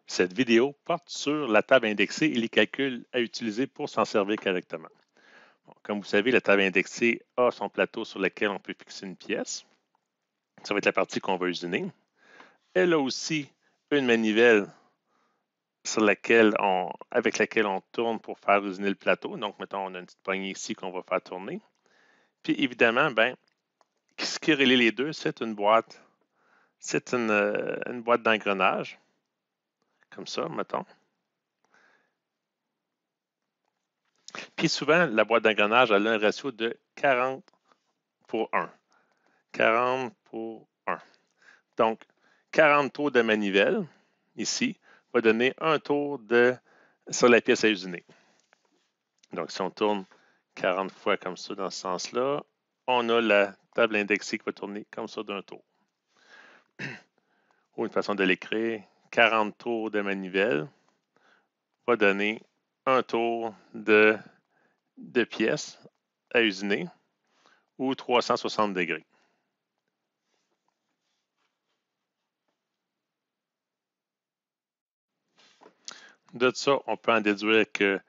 Cette vidéo porte sur la table indexée et les calculs à utiliser pour s'en servir correctement. Bon, comme vous savez, la table indexée a son plateau sur lequel on peut fixer une pièce. Ça va être la partie qu'on va usiner. Elle a aussi une manivelle avec laquelle on tourne pour faire usiner le plateau. Donc, mettons, on a une petite poignée ici qu'on va faire tourner. Puis, évidemment, ce qui relie les deux, c'est une boîte. C'est une boîte d'engrenage, comme ça, mettons. Puis souvent, la boîte d'engrenage a un ratio de 40 pour 1. 40 pour 1. Donc, 40 tours de manivelle, ici, va donner un tour sur la pièce à usiner. Donc, si on tourne 40 fois comme ça dans ce sens-là, on a la table indexée qui va tourner comme ça d'un tour. Ou une façon de l'écrire, 40 tours de manivelle va donner un tour de pièce à usiner ou 360 degrés. De ça, on peut en déduire que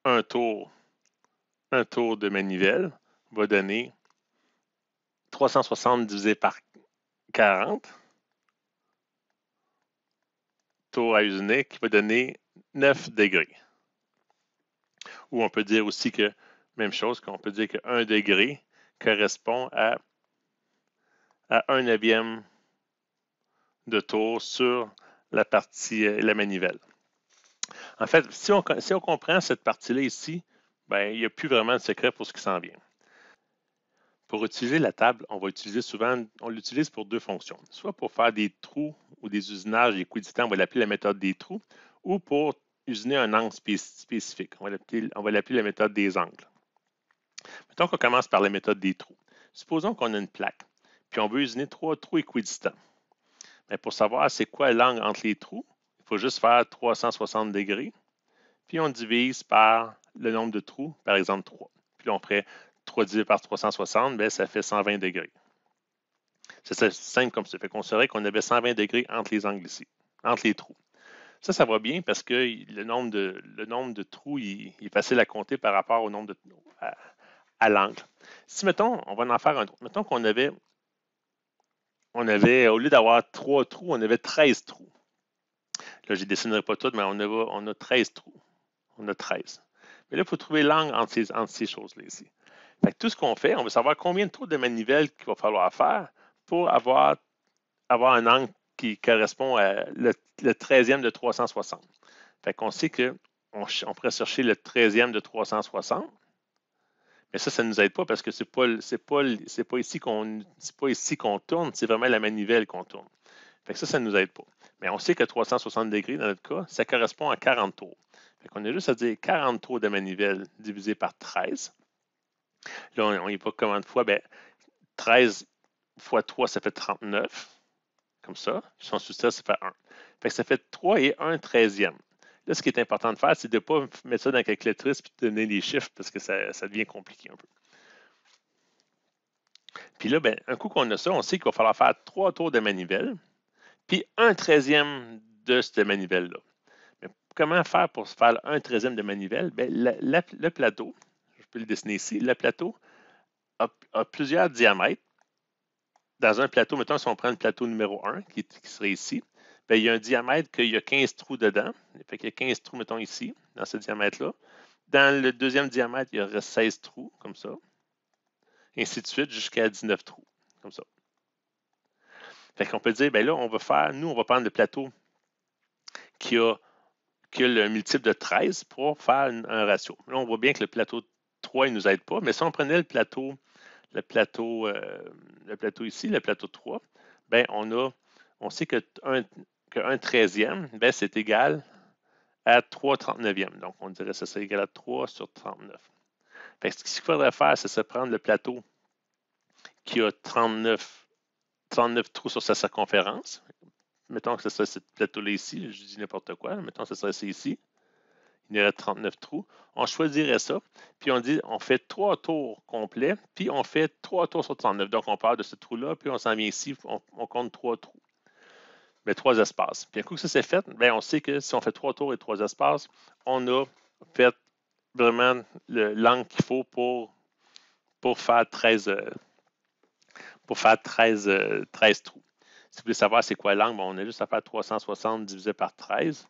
un tour de manivelle va donner 360 divisé par 40 tours à usiner qui va donner 9 degrés. Ou on peut dire aussi que, même chose, qu'on peut dire que 1 degré correspond à 1 neuvième de tour sur la partie, la manivelle. En fait, si on comprend cette partie-là ici, il n'y a plus vraiment de secret pour ce qui s'en vient. Pour utiliser la table, on l'utilise pour deux fonctions. Soit pour faire des trous ou des usinages équidistants, on va l'appeler la méthode des trous, ou pour usiner un angle spécifique. On va l'appeler la méthode des angles. Mettons qu'on commence par la méthode des trous. Supposons qu'on a une plaque, puis on veut usiner 3 trous équidistants. Mais pour savoir c'est quoi l'angle entre les trous, il faut juste faire 360 degrés, puis on divise par le nombre de trous, par exemple 3. Puis là, on ferait 3 divisé par 360, ça fait 120 degrés. C'est simple comme ça. Fait qu'on saurait qu'on avait 120 degrés entre les angles ici, entre les trous. Ça va bien parce que le nombre de trous il est facile à compter par rapport au nombre à l'angle. Si, mettons, on va en faire un autre. Mettons qu'on avait, au lieu d'avoir 3 trous, on avait 13 trous. Là, je ne dessinerai pas tout, mais on a 13 trous. On a 13. Mais là, il faut trouver l'angle entre ces choses-là ici. Fait que tout ce qu'on fait, on veut savoir combien de trous de manivelle qu'il va falloir faire pour avoir un angle qui correspond à le 13e de 360. Fait qu'on sait qu'on pourrait chercher le 13e de 360, mais ça ne nous aide pas parce que c'est pas ici qu'on tourne, c'est vraiment la manivelle qu'on tourne. Fait que ça ne nous aide pas. Mais on sait que 360 degrés, dans notre cas, ça correspond à 40 tours. Fait qu'on a juste à dire 40 tours de manivelle divisé par 13. Là, on y va combien de fois? 13 fois 3, ça fait 39. Comme ça. Si on soustrait, ça fait 1. Fait que ça fait 3 et 1 13e. Là, ce qui est important de faire, c'est de ne pas mettre ça dans la calculatrice et de donner les chiffres parce que ça devient compliqué un peu. Puis là, un coup qu'on a ça, on sait qu'il va falloir faire 3 tours de manivelle, puis 1 13e de cette manivelle-là. Mais comment faire pour se faire 1 13e de manivelle? Le plateau, je peux le dessiner ici, le plateau a plusieurs diamètres. Dans un plateau, mettons, si on prend le plateau numéro 1, qui serait ici, il y a un diamètre qu'il y a 15 trous dedans. Fait qu'il y a 15 trous, mettons, ici, dans ce diamètre-là. Dans le deuxième diamètre, il y aurait 16 trous, comme ça. Et ainsi de suite, jusqu'à 19 trous, comme ça. Fait qu'on peut dire, là, on va prendre le plateau qui a le multiple de 13 pour faire un ratio. Là, on voit bien que le plateau 3, il ne nous aide pas, mais si on prenait le plateau ici, le plateau 3, on sait que 1 13e, c'est égal à 3 39e. Donc, on dirait que ça serait égal à 3 sur 39. Fait que ce qu'il faudrait faire, c'est prendre le plateau qui a 39 trous sur sa circonférence. Mettons que ce serait ce plateau-là ici. Je dis n'importe quoi. Mettons que ce serait ici. Il y aurait 39 trous. On choisirait ça, puis on fait 3 tours complets, puis on fait 3 tours sur 39. Donc, on part de ce trou-là, puis on s'en vient ici, on compte 3 trous. mais 3 espaces. Puis un coup que ça c'est fait, bien, on sait que si on fait 3 tours et 3 espaces, on a fait vraiment l'angle qu'il faut pour faire 13 trous. Si vous voulez savoir c'est quoi l'angle, on a juste à faire 360 divisé par 13.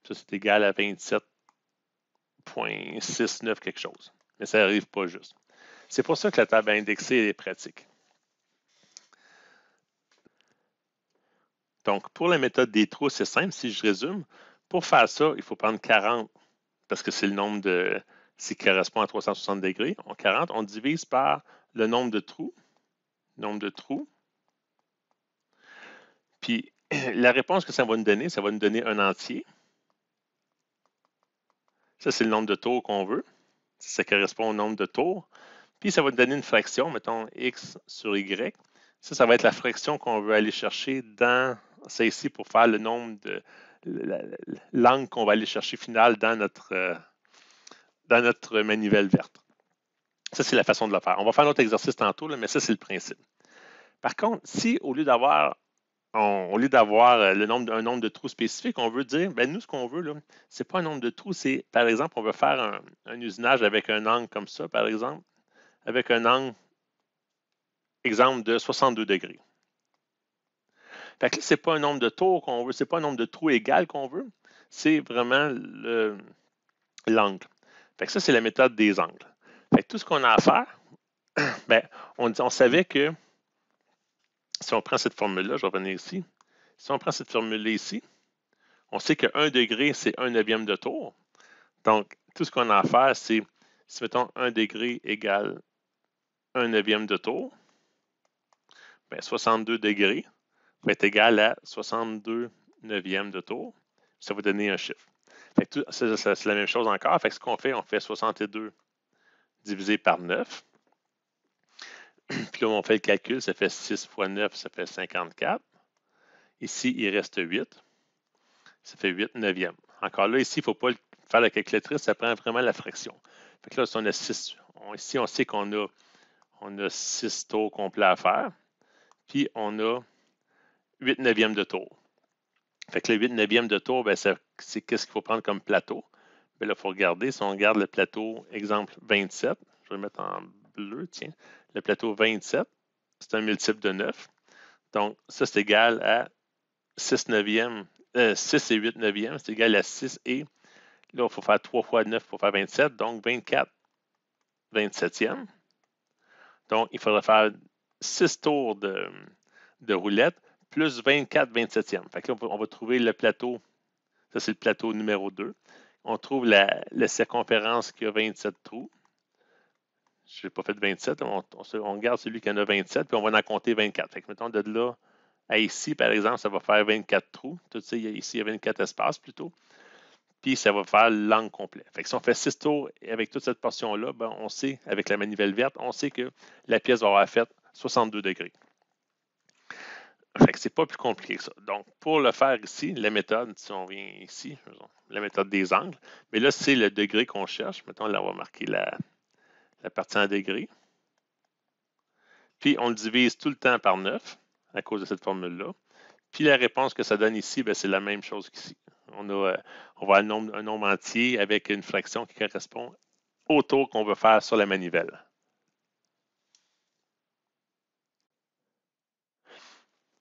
Ça, c'est égal à 27,69 quelque chose. Mais ça n'arrive pas juste. C'est pour ça que la table indexée est pratique. Donc, pour la méthode des trous, c'est simple. Si je résume, pour faire ça, il faut prendre 40 parce que c'est le nombre de... qui correspond à 360 degrés. En 40, on divise par le nombre de trous. Puis, la réponse que ça va nous donner un entier. Ça, c'est le nombre de tours qu'on veut. Ça correspond au nombre de tours. Puis, ça va nous donner une fraction, mettons x sur y. Ça va être la fraction qu'on veut aller chercher dans ça ici pour faire le nombre de l'angle qu'on va aller chercher final dans notre manivelle verte. Ça, c'est la façon de le faire. On va faire notre exercice tantôt, là, mais ça, c'est le principe. Par contre, si au lieu d'avoir un nombre de trous spécifiques, on veut dire, ben nous, ce qu'on veut, ce n'est pas un nombre de trous, c'est, par exemple, on veut faire un usinage avec un angle comme ça, par exemple, avec un angle, exemple, de 62 degrés. Fait que là, ce n'est pas un nombre de tours qu'on veut, ce n'est pas un nombre de trous égal qu'on veut, c'est vraiment l'angle. Fait que ça, c'est la méthode des angles. Fait que tout ce qu'on a à faire, ben, on savait que si on prend cette formule-là, je vais revenir ici, si on prend cette formule-là ici, on sait que 1 degré, c'est 1/9 de tour. Donc, tout ce qu'on a à faire, c'est, si mettons 1 degré égale 1/9 de tour, bien, 62 degrés va être égal à 62/9 de tour. Ça va donner un chiffre. C'est la même chose encore. Fait que ce qu'on fait, on fait 62 divisé par 9. Puis là, on fait le calcul, ça fait 6 fois 9, ça fait 54. Ici, il reste 8. Ça fait 8/9. Encore là, ici, il ne faut pas faire la calculatrice, ça prend vraiment la fraction. Fait que là, si on a 6, ici, on sait qu'on a 6 tours complets à faire. Puis, on a 8/9 de tour. Fait que le 8/9 de tour, ben, c'est qu'est-ce qu'il faut prendre comme plateau? Bien là, il faut regarder. Si on regarde le plateau, exemple 27, je vais le mettre en bleu, tiens. Le plateau 27, c'est un multiple de 9. Donc, ça, c'est égal à 6 neuvièmes, 6 et 8 neuvièmes, c'est égal à 6 et, là, il faut faire 3 fois 9 pour faire 27, donc 24 27e. Donc, il faudrait faire 6 tours de roulette plus 24 27e. Fait que là, on va trouver le plateau, ça c'est le plateau numéro 2. On trouve la circonférence qui a 27 trous. Je n'ai pas fait 27, on garde celui qui en a 27, puis on va en compter 24. Fait que mettons de là à ici, par exemple, ça va faire 24 trous. Tout ça, ici, il y a 24 espaces plutôt. Puis ça va faire l'angle complet. Fait que si on fait 6 tours avec toute cette portion-là, ben, on sait, avec la manivelle verte, on sait que la pièce va avoir fait 62 degrés. Fait que c'est pas plus compliqué que ça. Donc, pour le faire ici, la méthode, si on vient ici, la méthode des angles, mais là, c'est le degré qu'on cherche. Mettons, là, on va marquer la partie en degrés. Puis, on le divise tout le temps par 9 à cause de cette formule-là. Puis, la réponse que ça donne ici, ben, c'est la même chose qu'ici. On va avoir un nombre entier avec une fraction qui correspond au tour qu'on veut faire sur la manivelle.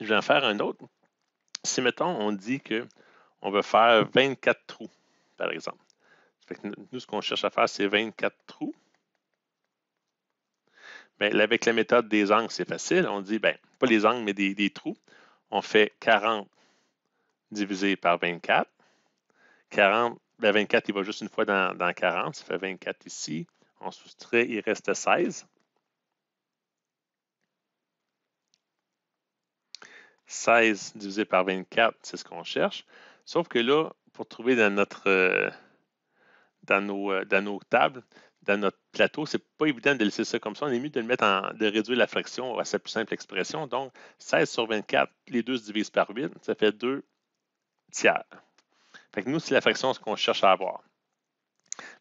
Je vais en faire un autre. Si, mettons, on dit qu'on veut faire 24 trous, par exemple. Fait que nous, ce qu'on cherche à faire, c'est 24 trous. Bien, avec la méthode des angles, c'est facile. On dit, bien, pas les angles, mais des trous. On fait 40 divisé par 24. 40, bien 24, il va juste une fois dans 40. Ça fait 24 ici. On soustrait, il reste 16. 16 divisé par 24, c'est ce qu'on cherche. Sauf que là, pour trouver dans nos tables, dans notre plateau, c'est pas évident de laisser ça comme ça. On est mieux de le mettre de réduire la fraction à sa plus simple expression. Donc, 16 sur 24, les deux se divisent par 8, ça fait 2 tiers. Fait que nous, c'est la fraction qu'on cherche à avoir.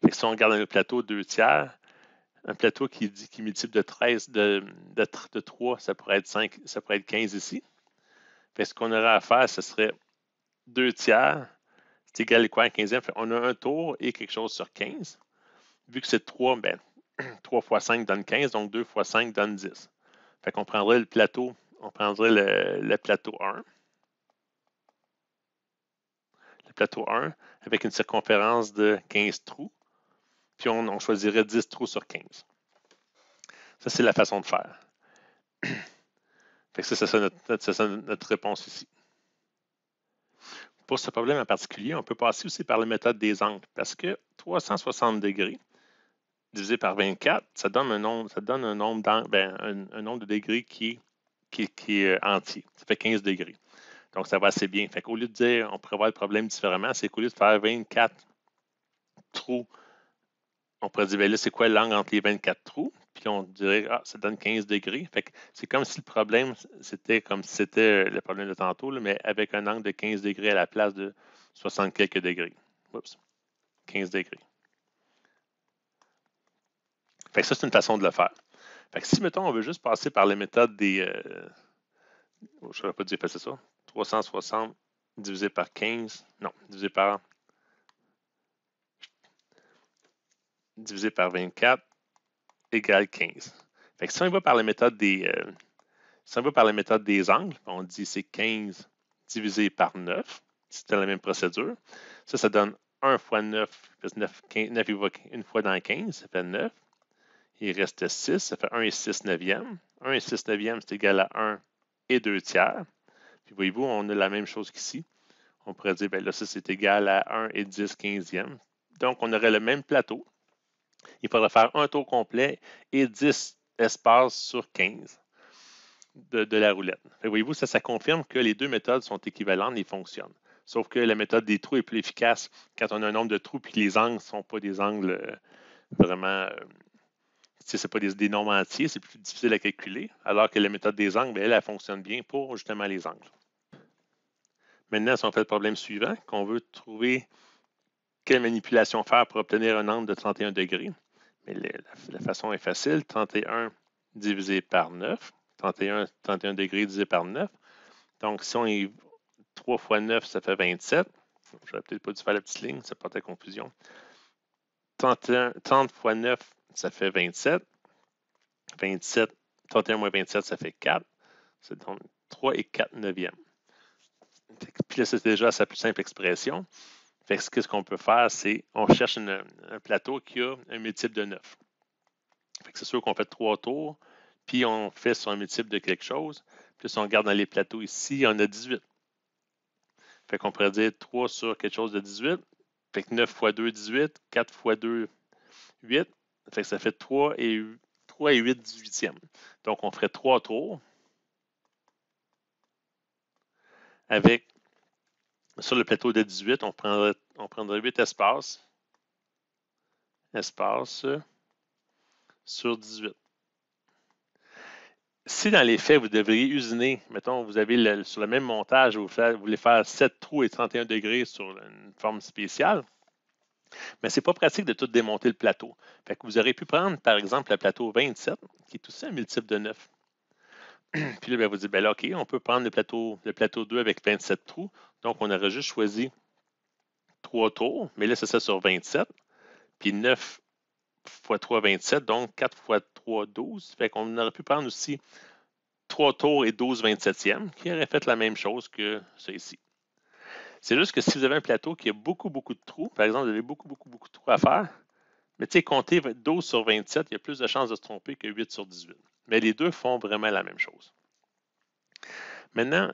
Fait que si on regarde dans le plateau 2 tiers, un plateau qui multiple de 13, de 3, ça pourrait être 5, ça pourrait être 15 ici. Fait que ce qu'on aurait à faire, ce serait 2 tiers. C'est égal à quoi à 15e? Fait on a un tour et quelque chose sur 15. Vu que c'est 3, ben, 3 fois 5 donne 15, donc 2 fois 5 donne 10. Fait qu'on prendrait le plateau, on prendrait le plateau 1. Le plateau 1 avec une circonférence de 15 trous. Puis on choisirait 10 trous sur 15. Ça, c'est la façon de faire. Fait que ça, c'est ça notre réponse ici. Pour ce problème en particulier, on peut passer aussi par la méthode des angles parce que 360 degrés divisé par 24, ça donne un nombre, un nombre de degrés qui est entier. Ça fait 15 degrés. Donc, ça va assez bien. Fait qu'au lieu de dire on pourrait voir le problème différemment, c'est qu'au lieu de faire 24 trous, on pourrait dire, ben là, c'est quoi l'angle entre les 24 trous? Puis on dirait, ah, ça donne 15 degrés. Fait que c'est comme si le problème, c'était comme si c'était le problème de tantôt, là, mais avec un angle de 15 degrés à la place de 60 quelques degrés. Oups, 15 degrés. Fait que ça, c'est une façon de le faire. Fait que si, mettons, on veut juste passer par les méthodes des... je n'aurais pas dû effacer ça. 360 divisé par 15. Non, divisé par 24 égale 15. Fait que si on va par la méthode des... si on va par la méthode des angles, on dit c'est 15 divisé par 9. C'était la même procédure. Ça donne 1 fois 9. 9 il va une fois dans 15, ça fait 9. Il reste 6, ça fait 1 et 6 neuvièmes. 1 et 6 neuvièmes, c'est égal à 1 et 2 tiers. Puis voyez-vous, on a la même chose qu'ici. On pourrait dire, bien là, ça c'est égal à 1 et 10 quinzièmes. Donc, on aurait le même plateau. Il faudrait faire un tour complet et 10 espaces sur 15 de la roulette. Voyez-vous, ça confirme que les deux méthodes sont équivalentes et fonctionnent. Sauf que la méthode des trous est plus efficace quand on a un nombre de trous et que les angles ne sont pas des angles vraiment... ce n'est pas des nombres entiers, c'est plus difficile à calculer, alors que la méthode des angles, bien, elle fonctionne bien pour justement les angles. Maintenant, si on fait le problème suivant, qu'on veut trouver quelle manipulation faire pour obtenir un angle de 31 degrés, mais la façon est facile, 31 divisé par 9, 31 degrés divisé par 9. Donc, si on est 3 fois 9, ça fait 27. Je n'aurais peut-être pas dû faire la petite ligne, ça porte à confusion. 30 fois 9, ça fait 27. 27, 31 moins 27, ça fait 4. C'est donc 3 et 4 neuvièmes. Puis là, c'est déjà sa plus simple expression. Fait que ce qu'on peut faire, c'est on cherche un plateau qui a un multiple de 9. Fait que c'est sûr qu'on fait 3 tours, puis on fait sur un multiple de quelque chose. Puis si on regarde dans les plateaux ici, on a 18. Fait qu'on pourrait dire 3 sur quelque chose de 18. Fait que 9 fois 2, 18. 4 fois 2, 8. Fait que ça fait 3 et 8 18e. Donc, on ferait 3 tours avec, sur le plateau de 18, on prendrait 8 espaces sur 18. Si dans les faits, vous devriez usiner, mettons, vous avez sur le même montage, vous voulez faire 7 trous et 31 degrés sur une forme spéciale, mais ce n'est pas pratique de tout démonter le plateau. Fait que vous aurez pu prendre, par exemple, le plateau 27, qui est aussi un multiple de 9. Puis là, bien, vous dites, ben là, OK, on peut prendre le plateau 2 avec 27 trous. Donc, on aurait juste choisi 3 tours, mais là, c'est ça sur 27. Puis 9 fois 3, 27, donc 4 fois 3, 12. Fait qu'on aurait pu prendre aussi 3 tours et 12 27e, qui aurait fait la même chose que ça ici. C'est juste que si vous avez un plateau qui a beaucoup, beaucoup de trous, par exemple, vous avez beaucoup, beaucoup, beaucoup de trous à faire, mais tu sais, compter 12 sur 27, il y a plus de chances de se tromper que 8 sur 18. Mais les deux font vraiment la même chose. Maintenant,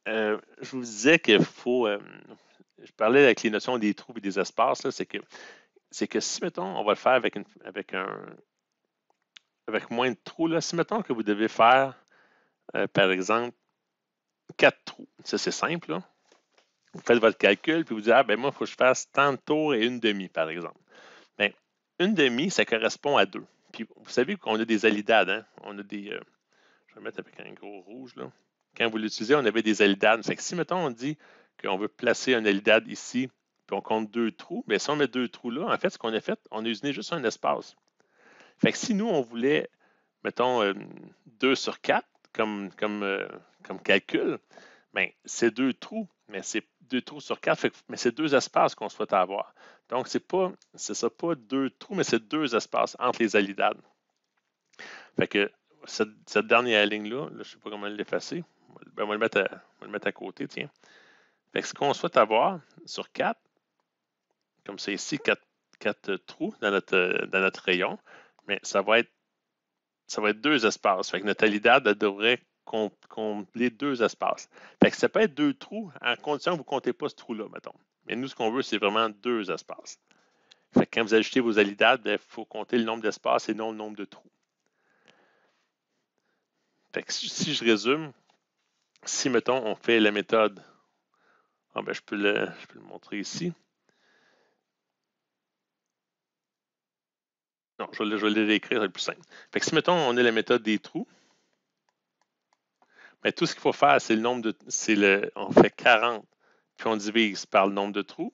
je vous disais qu'il faut... je parlais avec les notions des trous et des espaces, c'est que si, mettons, on va le faire avec moins de trous, là, si, mettons, que vous devez faire, par exemple, 4 trous, ça, c'est simple, là. Vous faites votre calcul, puis vous dites, ah, ben moi, il faut que je fasse tant de tours et une demi, par exemple. Bien, une demi, ça correspond à 2. Puis, vous savez qu'on a des alidades, hein? On a des... je vais mettre avec un gros rouge, là. Quand vous l'utilisez, on avait des alidades. Fait que si, mettons, on dit qu'on veut placer un alidade ici, puis on compte 2 trous, bien, si on met 2 trous là, en fait, ce qu'on a fait, on a usiné juste un espace. Fait que si nous, on voulait, mettons, 2 sur 4 comme calcul, bien, c'est 2 trous, mais c'est 2 trous sur 4, mais c'est 2 espaces qu'on souhaite avoir. Donc, c'est pas 2 trous, mais c'est 2 espaces entre les alidades. Fait que cette dernière ligne-là, je ne sais pas comment l'effacer. Ben, on va le mettre à côté, tiens. Fait que ce qu'on souhaite avoir sur 4, comme c'est ici, 4 trous dans notre rayon, mais ça va être 2 espaces. Fait que notre alidade devrait combler 2 espaces. Fait que ça peut être 2 trous à condition que vous ne comptez pas ce trou-là, mettons. Mais nous, ce qu'on veut, c'est vraiment 2 espaces. Fait que quand vous ajoutez vos alidades, il faut compter le nombre d'espaces et non le nombre de trous. Fait que si je résume, si, mettons, on fait la méthode, je peux le montrer ici. Non, je vais le réécrire, c'est le plus simple. Fait que si, mettons, on a la méthode des trous, bien, tout ce qu'il faut faire, c'est on fait 40, puis on divise par le nombre de trous.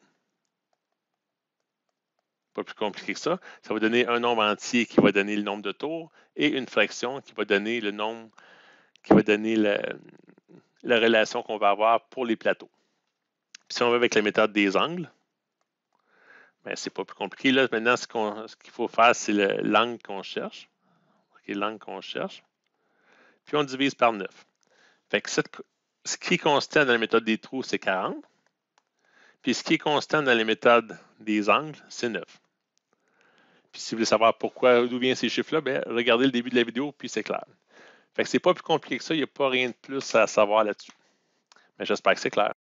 Pas plus compliqué que ça. Ça va donner un nombre entier qui va donner le nombre de tours et une fraction qui va donner le nombre, qui va donner la relation qu'on va avoir pour les plateaux. Puis si on va avec la méthode des angles, bien, c'est pas plus compliqué. Là, maintenant, ce qu'il faut faire, c'est l'angle qu'on cherche. Okay, l'angle qu'on cherche. Puis on divise par 9. Fait que ce qui est constant dans la méthode des trous, c'est 40. Puis ce qui est constant dans les méthodes des angles, c'est 9. Puis si vous voulez savoir d'où viennent ces chiffres-là, bien, regardez le début de la vidéo, puis c'est clair. Fait que c'est pas plus compliqué que ça, il n'y a pas rien de plus à savoir là-dessus. Mais j'espère que c'est clair.